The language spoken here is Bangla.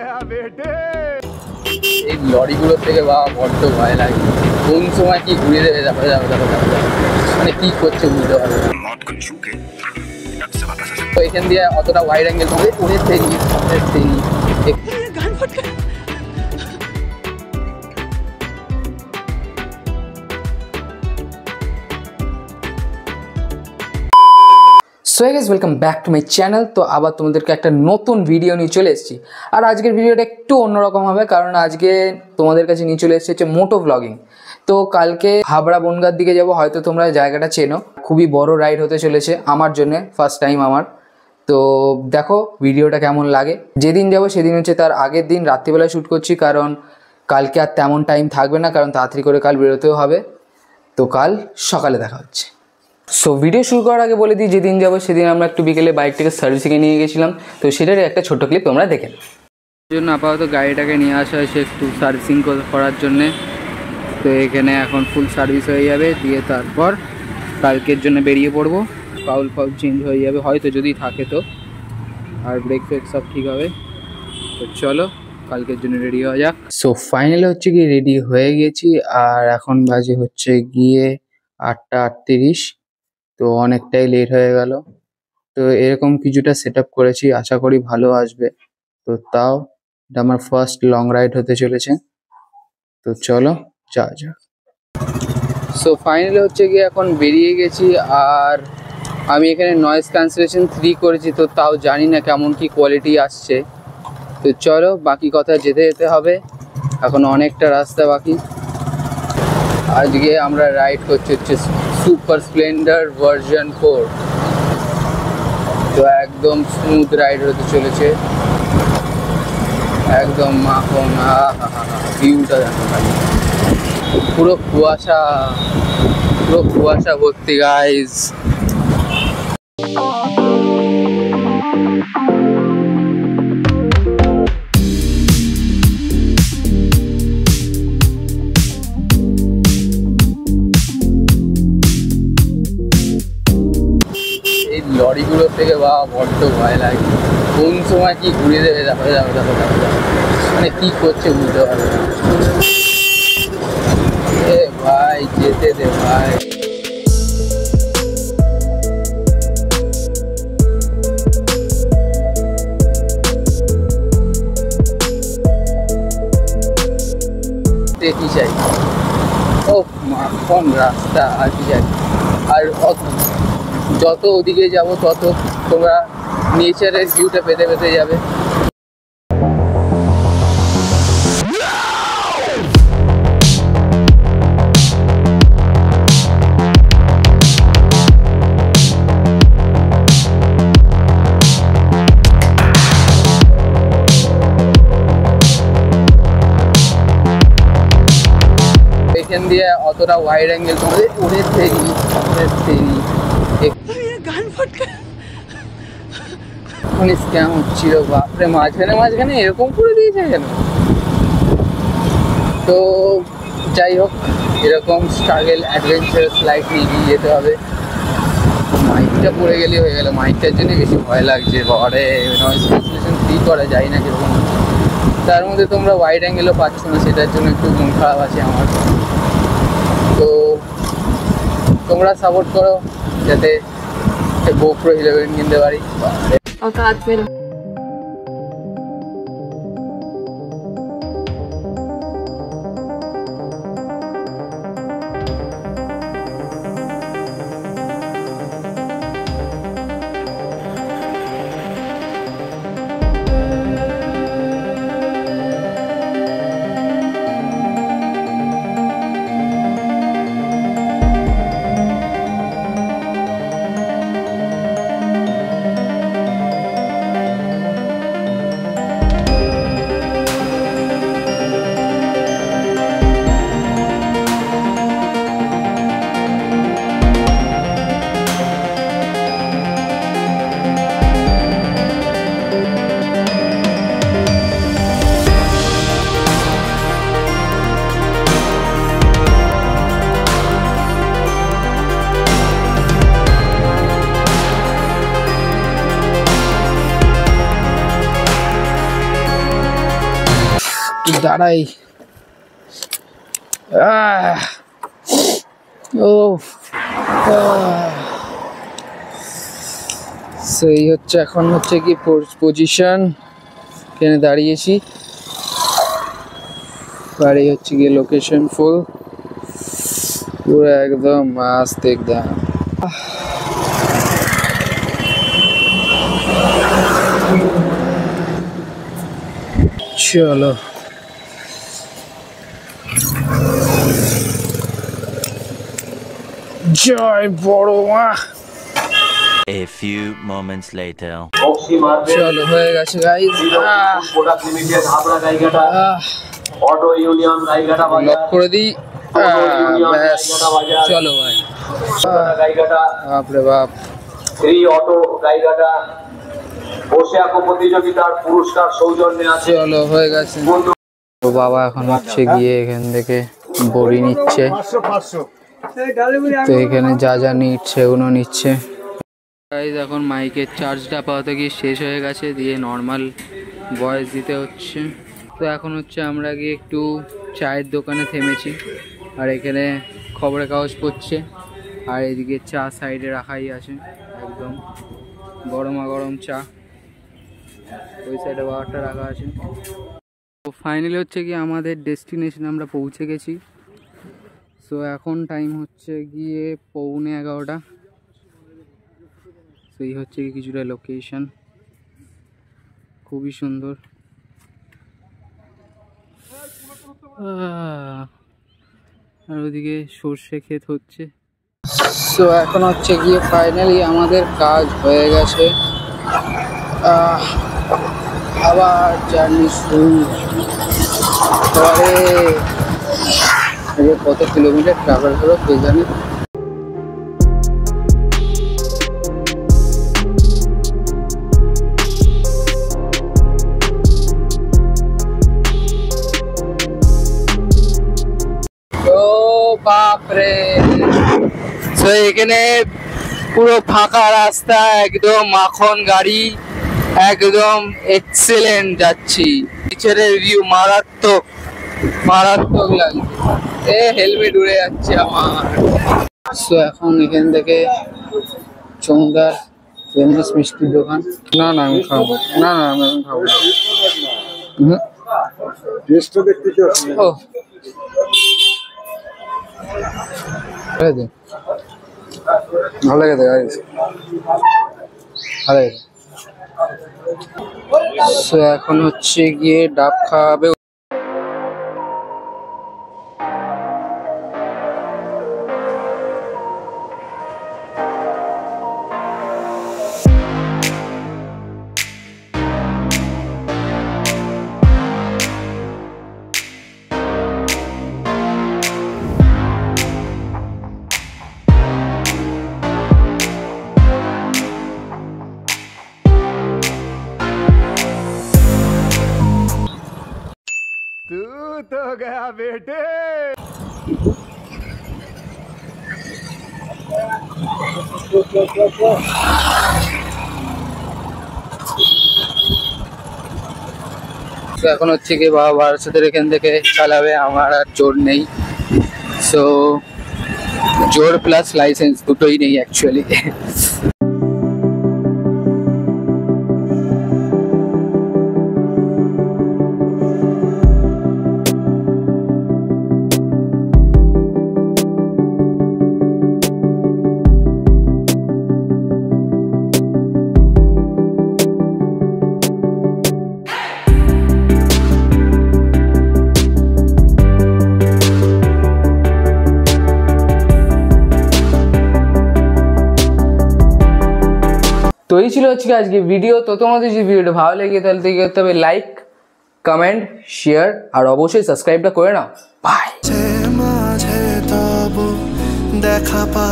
गया बेटे। এই লরিগুলোর থেকে বাবা বড্ড ভয় লাগে, কোন সময় কি ঘুরে দেবে দেখো মানে কি করছে বুঝতে পারবে না। তো এখান দিয়ে অতটা ওয়াইড অ্যাঙ্গেল হবে উড়ে তেরি। So guys welcome back to my channel. তো আবার তোমাদেরকে একটা নতুন ভিডিও নিয়ে চলে এসেছি। আর আজকের ভিডিওটা একটু অন্যরকম হবে, কারণ আজকে তোমাদের কাছে নিয়ে চলে এসেছে মোটো ব্লগিং। তো কালকে হাবড়া বনগাঁর দিকে যাব, হয়তো তোমরা জায়গাটা চেনো। খুবই বড় রাইড হতে চলেছে আমার জন্য, ফার্স্ট টাইম আমার। তো দেখো ভিডিওটা কেমন লাগে। যেদিন যাব সেদিন হচ্ছে তার আগের দিন রাত্রিবেলায় শ্যুট করছি, কারণ কালকে আর তেমন টাইম থাকবে না, কারণ তাড়াতাড়ি করে কাল বেরোতেও হবে। তো কাল সকালে দেখা হচ্ছে। সো ভিডিও শুরু করার আগে বলে দিই, যেদিন যাবো সেদিন আমরা একটু বিকেলে বাইকটাকে সার্ভিসিংয়ে নিয়ে গেছিলাম। তো সেটারই একটা ছোট ক্লিপ তোমরা দেখে নাও। এই জন্য আপাতত গাড়িটাকে নিয়ে আসা হয়েছে একটু সার্ভিসিং করার জন্যে। তো এখানে এখন ফুল সার্ভিস হয়ে যাবে, দিয়ে তারপর কালকের জন্য বেরিয়ে পড়বো। পাউল চেঞ্জ হয়ে যাবে হয়তো, যদি থাকে তো। আর ব্রেক ফ্রেক সব ঠিক হবে। তো চলো কালকের জন্য রেডি হওয়া যাক। সো ফাইনালি হচ্ছে গিয়ে রেডি হয়ে গেছি, আর এখন বাজে হচ্ছে গিয়ে 8:38। তো অনেকটাই লেট হয়ে গেল। তো এরকম কিছুটা সেট আপ করেছি, আশা করি ভালো আসবে। তো তাও এটা আমার ফার্স্ট লং রাইড হতে চলেছে। তো চলো যাওয়া যাক। সো ফাইনালি হচ্ছে গিয়ে এখন বেরিয়ে গেছি, আর আমি এখানে নয়েজ ক্যান্সেলেশন 3 করেছি। তো তাও জানি না কেমন কি কোয়ালিটি আসছে। তো চলো বাকি কথা যেতে যেতে হবে, এখন অনেকটা রাস্তা বাকি। আজকে আমরা রাইড করছি হচ্ছে সুপার স্প্লেন্ডার ভার্সন 4। তো একদম স্মুথ রাইড হতে চলেছে, একদম মাখন। ভিউটা দেখো ভাই, পুরো কুয়াশা, পুরো কুয়াশা ভর্তি গাইজ। লরিগুলোর থেকে বাবা বড্ড ভয় লাগে, কোন সময় কি ঘুরে দেবে দেখো মানে কি করছে বুঝতে পারবে না। এ ভাই যেতে দে ভাই। কি চাই, ও মাখন রাস্তা, আর কি চাই। আর যত ওদিকে যাব তত তোমরা নেচারের ভিউটা পেতে পেতে যাবে। এখান দিয়ে অতটা ওয়াইড অ্যাঙ্গেল তোমাদের উড়ে তেরি। স্ক্যাম হচ্ছিল বাপরে, মাঝখানে এরকম করে দিয়েছে কেন। তো যাই হোক, এরকম স্ট্রাগল অ্যাডভেঞ্চারাস লাইফ নিয়ে এগিয়ে যেতে হবে। মাইকটা পড়ে গেলে হয়ে গেল, মাইকটার জন্য বেশি ভয় লাগছে। বারে নয়েজ ক্যান্সেলেশন 3 করা যায় না কিরকম, তার মধ্যে তোমরা ওয়াইড অ্যাঙ্গেলও পাচ্ছ না, সেটার জন্য একটু মন খারাপ আছে আমার। তো তোমরা সাপোর্ট করো যাতে GoPro 11 কিনতে পারি। একটু দাঁড়াই। ও সেই হচ্ছে এখন হচ্ছে কি পজিশন, এখানে দাঁড়িয়েছি, আর এই হচ্ছে গিয়ে লোকেশন ফুল পুরো একদম মাস্ত একদম। চলো জয় বড় মা। A few moments later. চলো হয়ে গেছে guys. Auto union Gaighata lock বাজার করে দিই। ব্যাস চলো ভাই। গাইঘাটা বাপরে বাপ। এই অটো গাইঘাটা বসে আঁকো প্রতিযোগিতার পুরস্কার সৌজন্যে আছে। চলো হয়ে গেছে। তো বাবা এখন হচ্ছে গিয়ে এখান থেকে বড়ি নিচ্ছে, তো এখানে যা যা নিচ্ছে ওগুলো নিচ্ছে। এখন মাইকের চার্জটা আপাতত গিয়ে শেষ হয়ে গেছে, দিয়ে নর্মাল ভয়েস দিতে হচ্ছে। তো এখন হচ্ছে আমরা গিয়ে একটু চায়ের দোকানে থেমেছি, আর এখানে খবরের কাগজ পড়ছে, আর এদিকে চা সাইডে রাখাই আছে একদম গরমা গরম চা, ওই সাইডে বাবারটা রাখা আছে। তো ফাইনালি হচ্ছে কি আমাদের ডেস্টিনেশনে আমরা পৌঁছে গেছি। সো এখন টাইম হচ্ছে গিয়ে 11:15। সেই হচ্ছে কি কিছুটা লোকেশন, খুবই সুন্দর। আর ওদিকে সর্ষে ক্ষেত হচ্ছে। সো এখন হচ্ছে গিয়ে ফাইনালি আমাদের কাজ হয়ে গেছে, আবার জার্নি শুরু। কত কিলোমিটার ট্রাভেল হলো কে জানে। বাপরে, তো এখানে পুরো ফাঁকা রাস্তা, একদম মাখন গাড়ি, একদম এক্সেলেন্ট যাচ্ছি। নিচের ভিউ মারাত্মক মারাত্মক লাগছে, হেলমেট উড়ে যাচ্ছে আমার। তো এখন এখান থেকে চৌদার ফেমাস মিষ্টির দোকান। না না আমি খাবো না, না আমি খাবো না। ও ভালো লাগে, ভালো লাগে। এখন হচ্ছে গিয়ে ডাব খাওয়াবে। तू तो गया बेटे। এখন হচ্ছে কি বাবা ভারসাদের এখান থেকে চালাবে, আমার আর জোর নেই। সো জোর প্লাস লাইসেন্স দুটোই নেই অ্যাকচুয়ালি। তো এই ছিল আজকে ভিডিও। তো তোমাদের যদি ভিডিওটা ভালো লাগে তাহলে করতে হবে লাইক, কমেন্ট, শেয়ার, আর অবশ্যই সাবস্ক্রাইবটা করে নাও। বাই। মাঝে তবু দেখা পা